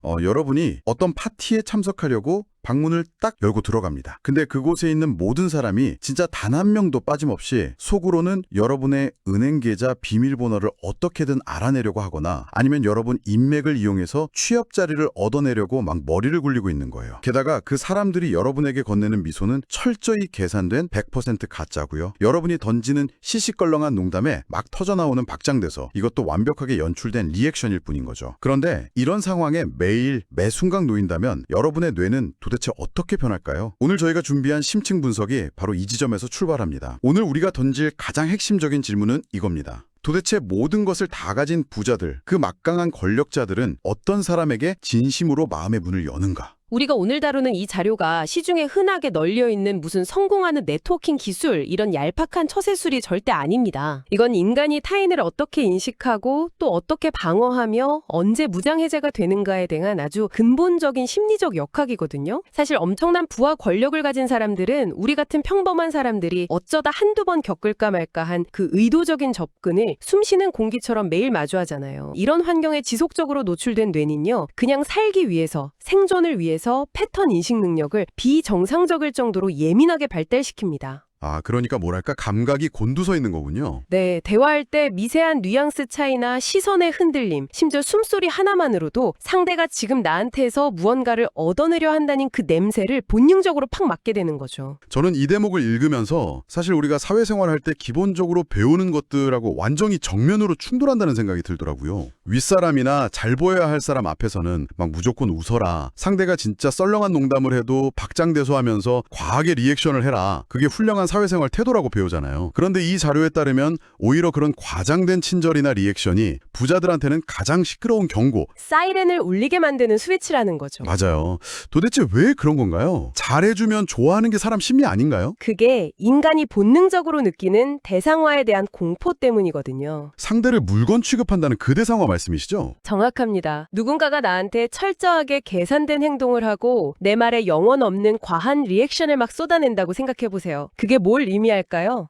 여러분이 어떤 파티에 참석하려고 방문을 딱 열고 들어갑니다. 근데 그곳에 있는 모든 사람이 진짜 단 한 명도 빠짐없이 속으로는 여러분의 은행 계좌 비밀번호를 어떻게든 알아내려고 하거나 아니면 여러분 인맥을 이용해서 취업 자리를 얻어내려고 막 머리를 굴리고 있는 거예요. 게다가 그 사람들이 여러분에게 건네는 미소는 철저히 계산된 100% 가짜고요. 여러분이 던지는 시시껄렁한 농담에 막 터져나오는 박장대소, 이것도 완벽하게 연출된 리액션일 뿐인 거죠. 그런데 이런 상황에 매일 매 순간 놓인다면 여러분의 뇌는 도대체 어떻게 변할까요? 오늘 저희가 준비한 심층 분석이 바로 이 지점에서 출발합니다. 오늘 우리가 던질 가장 핵심적인 질문은 이겁니다. 도대체 모든 것을 다 가진 부자들, 그 막강한 권력자들은 어떤 사람에게 진심으로 마음의 문을 여는가? 우리가 오늘 다루는 이 자료가 시중에 흔하게 널려있는 무슨 성공하는 네트워킹 기술, 이런 얄팍한 처세술이 절대 아닙니다. 이건 인간이 타인을 어떻게 인식하고 또 어떻게 방어하며 언제 무장해제가 되는가에 대한 아주 근본적인 심리적 역학이거든요. 사실 엄청난 부와 권력을 가진 사람들은 우리 같은 평범한 사람들이 어쩌다 한두 번 겪을까 말까 한 그 의도적인 접근을 숨쉬는 공기처럼 매일 마주하잖아요. 이런 환경에 지속적으로 노출된 뇌는요, 그냥 살기 위해서, 생존을 위해서 패턴 인식 능력을 비정상적일 정도로 예민하게 발달시킵니다. 그러니까 뭐랄까 감각이 곤두서 있는 거군요. 네, 대화할 때 미세한 뉘앙스 차이나 시선의 흔들림, 심지어 숨소리 하나만으로도 상대가 지금 나한테서 무언가를 얻어내려 한다는 그 냄새를 본능적으로 팍 맡게 되는 거죠. 저는 이 대목을 읽으면서 사실 우리가 사회생활할 때 기본적으로 배우는 것들하고 완전히 정면으로 충돌한다는 생각이 들더라고요. 윗사람이나 잘 보여야 할 사람 앞에서는 막 무조건 웃어라. 상대가 진짜 썰렁한 농담을 해도 박장대소하면서 과하게 리액션을 해라. 그게 훌륭한 사회생활 태도라고 배우잖아요. 그런데 이 자료에 따르면 오히려 그런 과장된 친절이나 리액션이 부자들한테는 가장 시끄러운 경고, 사이렌을 울리게 만드는 스위치라는 거죠. 맞아요. 도대체 왜 그런 건가요? 잘해주면 좋아하는 게 사람 심리 아닌가요? 그게 인간이 본능적으로 느끼는 대상화에 대한 공포 때문이거든요. 상대를 물건 취급한다는 그 대상화 말씀이시죠? 정확합니다. 누군가가 나한테 철저하게 계산된 행동을 하고 내 말에 영혼 없는 과한 리액션을 막 쏟아낸다고 생각해보세요. 그게 뭘 의미할까요?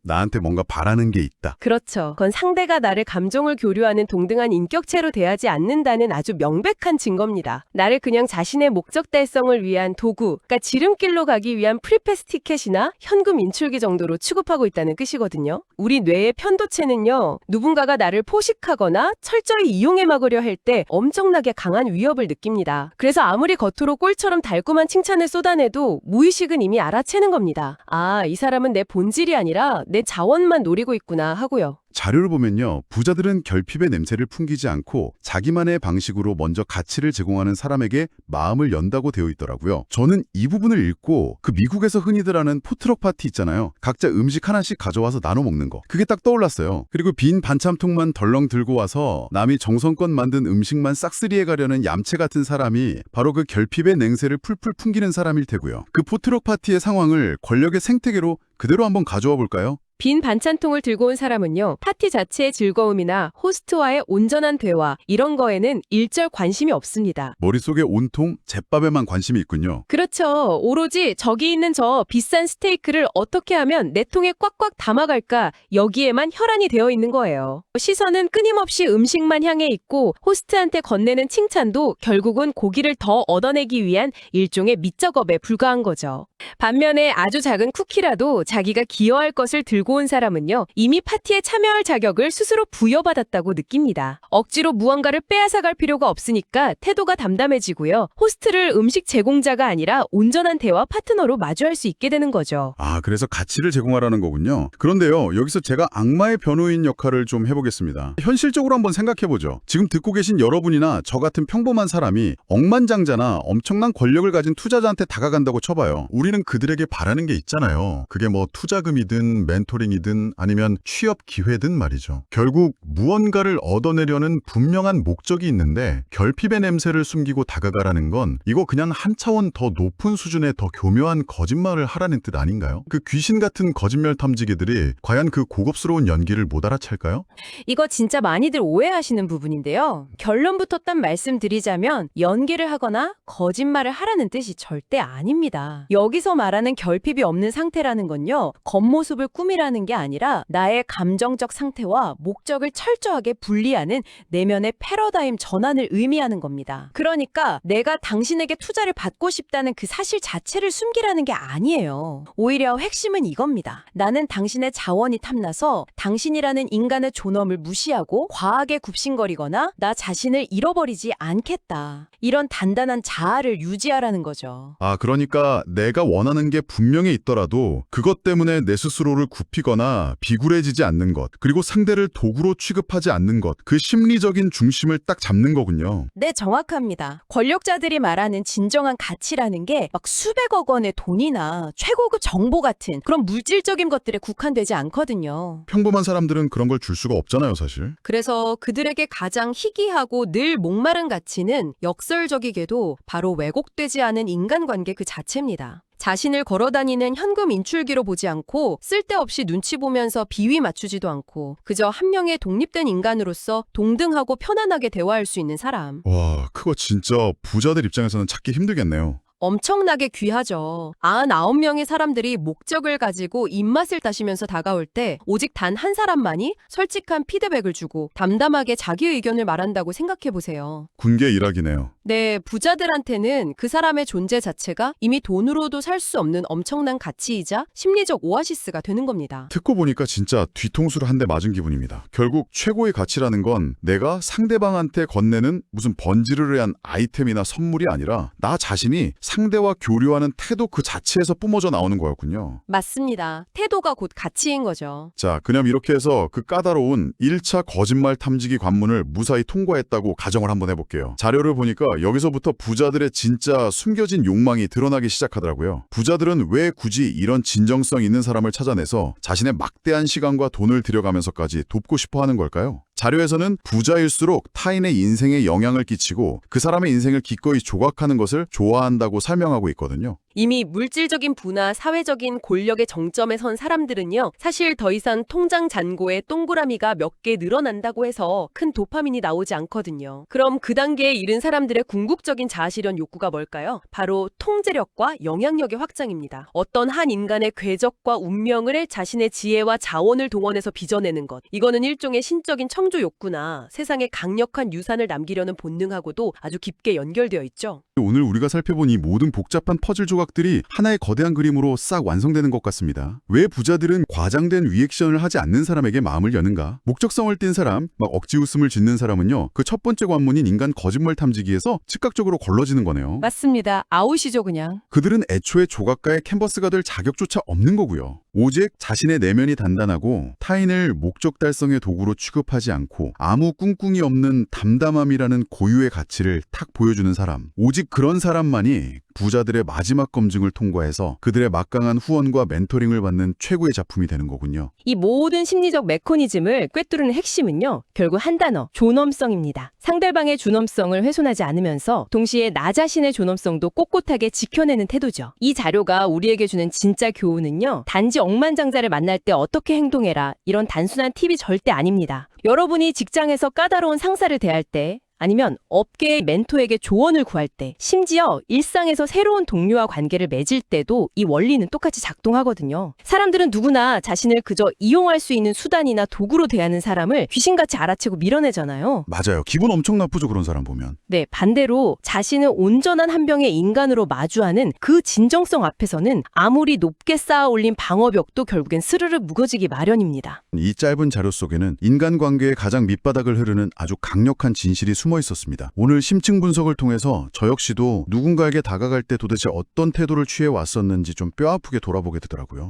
나한테 뭔가 바라는 게 있다. 그렇죠. 그건 상대가 나를 감정을 교류하는 동등한 인격체로 대하지 않는다는 아주 명백한 증거입니다. 나를 그냥 자신의 목적 달성을 위한 도구, 그러니까 지름길로 가기 위한 프리패스 티켓이나 현금 인출기 정도로 취급하고 있다는 뜻이거든요. 우리 뇌의 편도체는요, 누군가가 나를 포식하거나 철저히 이용해 막으려 할 때 엄청나게 강한 위협을 느낍니다. 그래서 아무리 겉으로 꿀처럼 달콤한 칭찬을 쏟아내도 무의식은 이미 알아채는 겁니다. 이 사람은 내 본질이 아니라 내 자원만 노리고 있구나 하고요. 자료를 보면요. 부자들은 결핍의 냄새를 풍기지 않고 자기만의 방식으로 먼저 가치를 제공하는 사람에게 마음을 연다고 되어 있더라고요. 저는 이 부분을 읽고 그 미국에서 흔히들 하는 포트럭 파티 있잖아요. 각자 음식 하나씩 가져와서 나눠 먹는 거. 그게 딱 떠올랐어요. 그리고 빈 반찬통만 덜렁 들고 와서 남이 정성껏 만든 음식만 싹쓸이해 가려는 얌체 같은 사람이 바로 그 결핍의 냉새를 풀풀 풍기는 사람일 테고요. 그 포트럭 파티의 상황을 권력의 생태계로 그대로 한번 가져와 볼까요? 빈 반찬통을 들고 온 사람은요, 파티 자체의 즐거움이나 호스트와의 온전한 대화, 이런 거에는 일절 관심이 없습니다. 머릿속에 온통 잿밥에만 관심이 있군요. 그렇죠. 오로지 저기 있는 저 비싼 스테이크를 어떻게 하면 내 통에 꽉꽉 담아갈까, 여기에만 혈안이 되어 있는 거예요. 시선은 끊임없이 음식만 향해 있고 호스트한테 건네는 칭찬도 결국은 고기를 더 얻어내기 위한 일종의 밑작업에 불과한 거죠. 반면에 아주 작은 쿠키라도 자기가 기여할 것을 들고 온 사람은요, 이미 파티에 참여할 자격을 스스로 부여받았다고 느낍니다. 억지로 무언가를 빼앗아갈 필요가 없으니까 태도가 담담해지고요. 호스트를 음식 제공자가 아니라 온전한 대화 파트너로 마주할 수 있게 되는 거죠. 그래서 가치를 제공하라는 거군요. 그런데요, 여기서 제가 악마의 변호인 역할을 좀 해보겠습니다. 현실적으로 한번 생각해보죠. 지금 듣고 계신 여러분이나 저 같은 평범한 사람이 억만장자나 엄청난 권력을 가진 투자자한테 다가간다고 쳐봐요. 우리는 그들에게 바라는 게 있잖아요. 그게 뭐 투자금이든 멘토링이든 아니면 취업 기회든 말이죠. 결국 무언가를 얻어내려는 분명한 목적이 있는데 결핍의 냄새를 숨기고 다가가라는 건 이거 그냥 한 차원 더 높은 수준의 더 교묘한 거짓말을 하라는 뜻 아닌가요? 그 귀신 같은 거짓말 탐지기들이 과연 그 고급스러운 연기를 못 알아챌까요? 이거 진짜 많이들 오해하시는 부분인데요. 결론부터 딱 말씀드리자면 연기를 하거나 거짓말을 하라는 뜻이 절대 아닙니다. 여기서 말하는 결핍이 없는 상태라는 건요, 겉모습을 꾸미라 정의라는 게 아니라 나의 감정적 상태와 목적을 철저하게 분리하는 내면의 패러다임 전환을 의미하는 겁니다. 그러니까 내가 당신에게 투자를 받고 싶다는 그 사실 자체를 숨기라는 게 아니에요. 오히려 핵심은 이겁니다. 나는 당신의 자원이 탐나서 당신이라는 인간의 존엄을 무시하고 과하게 굽신거리거나 나 자신을 잃어버리지 않겠다. 이런 단단한 자아를 유지하라는 거죠. 아, 그러니까 내가 원하는 게 분명히 있더라도 그것 때문에 내 스스로를 굽히거나 비굴해지지 않는 것, 그리고 상대를 도구로 취급하지 않는 것, 그 심리적인 중심을 딱 잡는 거군요. 네, 정확합니다. 권력자들이 말하는 진정한 가치라는 게 막 수백억 원의 돈이나 최고급 정보 같은 그런 물질적인 것들에 국한되지 않거든요. 평범한 사람들은 그런 걸 줄 수가 없잖아요, 사실. 그래서 그들에게 가장 희귀하고 늘 목마른 가치는 역설적이게도 바로 왜곡되지 않은 인간관계 그 자체입니다. 자신을 걸어다니는 현금 인출기로 보지 않고 쓸데없이 눈치 보면서 비위 맞추지도 않고 그저 한 명의 독립된 인간으로서 동등하고 편안하게 대화할 수 있는 사람. 와, 그거 진짜 부자들 입장에서는 찾기 힘들겠네요. 엄청나게 귀하죠. 99명의 사람들이 목적을 가지고 입맛을 따시면서 다가올 때 오직 단 한 사람만이 솔직한 피드백을 주고 담담하게 자기 의견을 말한다고 생각해보세요. 군계 일학이네요. 네, 부자들한테는 그 사람의 존재 자체가 이미 돈으로도 살 수 없는 엄청난 가치이자 심리적 오아시스가 되는 겁니다. 듣고 보니까 진짜 뒤통수를 한 대 맞은 기분입니다. 결국 최고의 가치라는 건 내가 상대방한테 건네는 무슨 번지르르한 아이템이나 선물이 아니라 나 자신이 상대와 교류하는 태도 그 자체에서 뿜어져 나오는 거였군요. 맞습니다. 태도가 곧 가치인 거죠. 자, 그냥 이렇게 해서 그 까다로운 1차 거짓말 탐지기 관문을 무사히 통과했다고 가정을 한번 해볼게요. 자료를 보니까 여기서부터 부자들의 진짜 숨겨진 욕망이 드러나기 시작하더라고요. 부자들은 왜 굳이 이런 진정성 있는 사람을 찾아내서 자신의 막대한 시간과 돈을 들여가면서까지 돕고 싶어 하는 걸까요? 자료에서는 부자일수록 타인의 인생에 영향을 끼치고 그 사람의 인생을 기꺼이 조각하는 것을 좋아한다고 설명하고 있거든요. 이미 물질적인 부나 사회적인 권력의 정점에 선 사람들은요, 사실 더 이상 통장 잔고에 동그라미가 몇 개 늘어난다고 해서 큰 도파민이 나오지 않거든요. 그럼 그 단계에 이른 사람들의 궁극적인 자아실현 욕구가 뭘까요? 바로 통제력과 영향력의 확장입니다. 어떤 한 인간의 궤적과 운명을 자신의 지혜와 자원을 동원해서 빚어내는 것. 이거는 일종의 신적인 청조 욕구나 세상에 강력한 유산을 남기려는 본능하고도 아주 깊게 연결되어 있죠. 오늘 우리가 살펴본 이 모든 복잡한 퍼즐 조각들이 하나의 거대한 그림으로 싹 완성되는 것 같습니다. 왜 부자들은 과장된 리액션을 하지 않는 사람에게 마음을 여는가? 목적성을 띈 사람, 막 억지 웃음을 짓는 사람은요, 그 첫 번째 관문인 인간 거짓말 탐지기에서 즉각적으로 걸러지는 거네요. 맞습니다. 아웃이죠, 그냥. 그들은 애초에 조각가의 캔버스가 될 자격조차 없는 거고요. 오직 자신의 내면이 단단하고 타인을 목적 달성의 도구로 취급하지 않고 아무 꿍꿍이 없는 담담함이라는 고유의 가치를 탁 보여주는 사람. 오직 그런 사람만이 부자들의 마지막 검증을 통과해서 그들의 막강한 후원과 멘토링을 받는 최고의 작품이 되는 거군요. 이 모든 심리적 메커니즘을 꿰뚫는 핵심은요, 결국 한 단어, 존엄성입니다. 상대방의 존엄성을 훼손하지 않으면서 동시에 나 자신의 존엄성도 꼿꼿하게 지켜내는 태도죠. 이 자료가 우리에게 주는 진짜 교훈은요, 단지 억만장자를 만날 때 어떻게 행동해라, 이런 단순한 팁이 절대 아닙니다. 여러분이 직장에서 까다로운 상사를 대할 때, 아니면 업계의 멘토에게 조언을 구할 때, 심지어 일상에서 새로운 동료와 관계를 맺을 때도 이 원리는 똑같이 작동하거든요. 사람들은 누구나 자신을 그저 이용할 수 있는 수단이나 도구로 대하는 사람을 귀신같이 알아채고 밀어내잖아요. 맞아요. 기분 엄청 나쁘죠, 그런 사람 보면. 네, 반대로 자신을 온전한 한 병의 인간으로 마주하는 그 진정성 앞에서는 아무리 높게 쌓아 올린 방어벽도 결국엔 스르르 무거지기 마련입니다. 이 짧은 자료 속에는 인간관계의 가장 밑바닥을 흐르는 아주 강력한 진실이 숨어 있었습니다. 오늘 심층 분석을 통해서 저 역시도 누군가에게 다가갈 때 도대체 어떤 태도를 취해 왔었는지 좀 뼈아프게 돌아보게 되더라고요.